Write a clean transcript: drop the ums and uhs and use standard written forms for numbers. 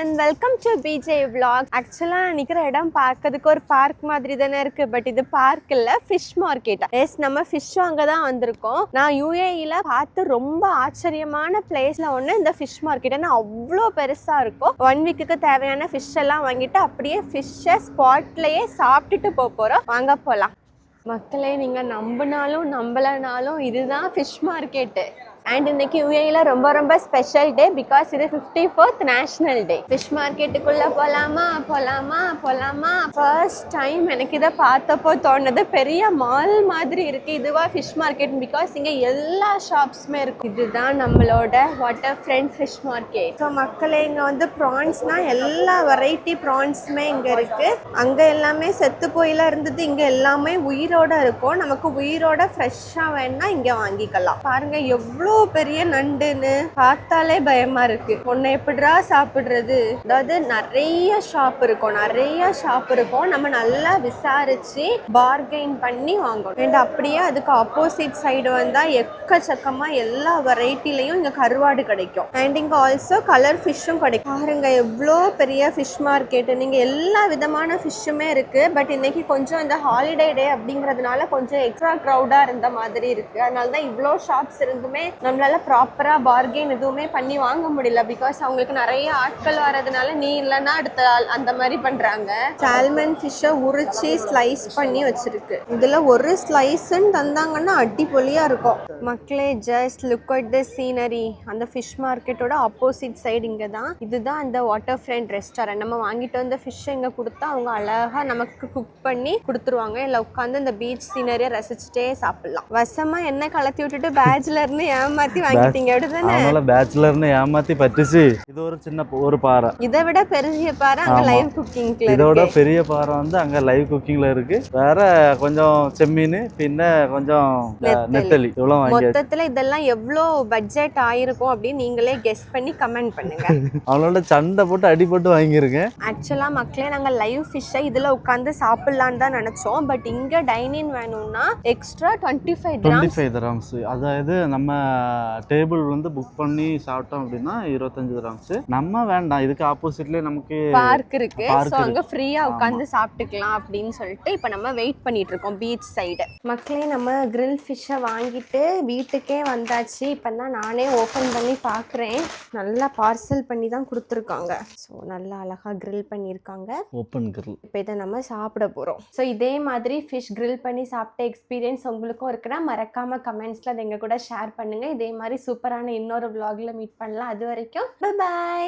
everyone, welcome to BJ Vlog. Actually நான் நிக்கிற இடம் பார்க்கிறதுக்கு ஒரு பார்க் மாதிரி தானே இருக்கு. பட் இது பார்க் இல்ல, ஃபிஷ் மார்க்கெட். எஸ், நம்ம ஃபிஷ் வாங்க தான் வந்திருக்கோம். நான் UAEல பார்த்து ரொம்ப ஆச்சரியமான பிளேஸ்ல ஒன்று இந்த ஃபிஷ் மார்க்கெட். ஏன்னா அவ்வளோ பெருசா இருக்கும். 1 வீக்குக்கு தேவையான ஃபிஷ் எல்லாம் வாங்கிட்டு அப்படியே ஃபிஷ்ஷை ஸ்பாட்லயே சாப்பிட்டுட்டு போறோம். வாங்க போலாம். மக்களே, நீங்க நம்பினாலும் நம்பலனாலும் இதுதான் ஃபிஷ் மார்க்கெட்டு. அண்ட் இன்னைக்கு UAEல ரொம்ப ஸ்பெஷல் டே பிகாஸ் இது 54th நேஷனல் டே. ஃபிஷ் மார்க்கெட்டுக்குள்ள போலாமா. ஃபர்ஸ்ட் டைம் எனக்கு இதை பார்த்தப்போ தோணுது, பெரிய மால் மாதிரி இருக்கு. இதுவா ஃபிஷ் மார்க்கெட்? பிகாஸ் இங்க எல்லா ஷாப்ஸுமே இருக்கு. இதுதான் நம்மளோட water front fish market. So மக்களே, இங்க வந்து ப்ரான்ஸ்னா எல்லா வெரைட்டி ப்ரான்ஸுமே இங்க இருக்கு. அங்க எல்லாமே செத்து போயில இருந்தது, இங்க எல்லாமே உயிரோட இருக்கும். நமக்கு உயிரோட ஃப்ரெஷ்ஷா வேணா இங்க வாங்கிக்கலாம். பாருங்க எவ்வளோ பெரிய நண்டுன்னு பார்த்தாலே பயமா இருக்கு. ஒன்னு எப்படிடா சாப்பிடுறது? அதாவது நிறைய ஷாப் இருக்கும். நம்ம நல்லா விசாரிச்சு பார்கெயின் பண்ணி வாங்கணும். அண்ட் அப்படியே அதுக்கு ஆப்போசிட் சைடு வந்தா எக்கச்சக்கமா எல்லா வெரைட்டிலையும் இங்க கருவாடு கிடைக்கும். அண்ட் இங்க ஆல்சோ கலர் ஃபிஷ்ஷும் கிடைக்கும். பாருங்க எவ்வளோ பெரிய ஃபிஷ் மார்க்கெட். நீங்க எல்லா விதமான ஃபிஷ்ஷுமே இருக்கு. பட் இன்னைக்கு கொஞ்சம் இந்த ஹாலிடே டே அப்படிங்கறதுனால கொஞ்சம் எக்ஸ்ட்ரா க்ரௌடா இருந்த மாதிரி இருக்கு. அதனாலதான் இவ்வளோ ஷாப்ஸ் இருந்துமே நம்மளால ப்ராப்பரா பார்கெயின் எதுவுமே பண்ணி வாங்க முடியல. பிகாஸ் அவங்களுக்கு நிறைய ஆட்கள் வரதுனால நீ இல்லைன்னா அடுத்த ஆள் அந்த மாதிரி பண்றாங்க. சால்மன் ஃபிஷ்ஷை உரிச்சு ஸ்லைஸ் பண்ணி வச்சிருக்கு. இதுல ஒரு ஸ்லைஸ்ன்னு தந்தாங்கன்னா அடிப்பொலியா இருக்கும். மக்களே, just look at the scenery. அந்த ஃபிஷ் மார்க்கெட்டோட ஆப்போசிட் சைடு இங்க தான். இதுதான் அந்த வாட்டர் ஃப்ரண்ட் ரெஸ்டாரண்ட். நம்ம வாங்கிட்டு வந்த ஃபிஷ் இங்க கொடுத்தா அவங்க அழகா நமக்கு குக் பண்ணி கொடுத்துருவாங்க. இல்லை உட்காந்து இந்த பீச் சீனரியை ரசிச்சுட்டே சாப்பிடலாம். வசமா என்ன கலத்தி விட்டுட்டு பேச்சுலர்னு ஏமாத்தி வாங்கிட்டீங்க அப்படிதானே? அதனால பேச்சுலர்னு ஏமாத்தி பற்றிச்சு. இது ஒரு சின்ன ஒரு பாறை. இதை விட பெரிய பாறை அங்க லைவ் குக்கிங்ல இருக்கு. இதோட பெரிய பாறை வந்து அங்க லைவ் குக்கிங்ல இருக்கு. வேற கொஞ்சம் செம்மீன், பின்ன கொஞ்சம் நெத்தலி. இவ்வளவு வாங்கி மொத்தத்துல இதெல்லாம் எவ்வளவு பட்ஜெட் ஆயிருக்கும் அப்படின்னு நீங்களே கெஸ் பண்ணி கமெண்ட் பண்ணுங்க. அவளோட சண்டை போட்டு அடிபட்டு வாங்கியிருக்கேன். ஆக்சுவலா மக்களே, நாங்க லைவ் ஃபிஷ்ஷை இதுல உட்காந்து சாப்பிடலான்னு தான் நினைச்சோம். பட் இங்க டைனிங் வேணும்னா எக்ஸ்ட்ரா 25 dirhams. அதாவது நம்ம டேபிள் வந்து புக் பண்ணி சாப்பிட்டோம் அப்படின்னா 25 dirhams. நம்ம வேண்டாம், இதுக்கு ஆப்போசிட்லயே நமக்கு பார்க் இருக்கு. சோ அங்க ஃப்ரீயா உட்கார்ந்து சாப்பிட்டுக்கலாம் அப்படின்னு சொல்லிட்டு இப்ப நம்ம வெயிட் பண்ணிட்டு இருக்கோம் பீச் சைடு. மக்களே, நம்ம கிரில் ஃபிஷ்ஷை வாங்கிட்டு வீட்டுக்கே வந்தாச்சு. இப்பதான் நானே ஓபன் பண்ணி பாக்குறேன். நல்லா பார்சல் பண்ணி தான் கொடுத்துருக்காங்க. ஸோ நல்லா அழகா கிரில் பண்ணியிருக்காங்க. Open grill. இப்போ இதை நம்ம சாப்பிட போறோம். ஸோ இதே மாதிரி ஃபிஷ் கிரில் பண்ணி சாப்பிட்ட எக்ஸ்பீரியன்ஸ் உங்களுக்கும் இருக்குன்னா மறக்காம கமெண்ட்ஸ்ல அதை எங்க கூட ஷேர் பண்ணுங்க. இதே மாதிரி சூப்பரான இன்னொரு vlogல மீட் பண்ணலாம். அது வரைக்கும் பை.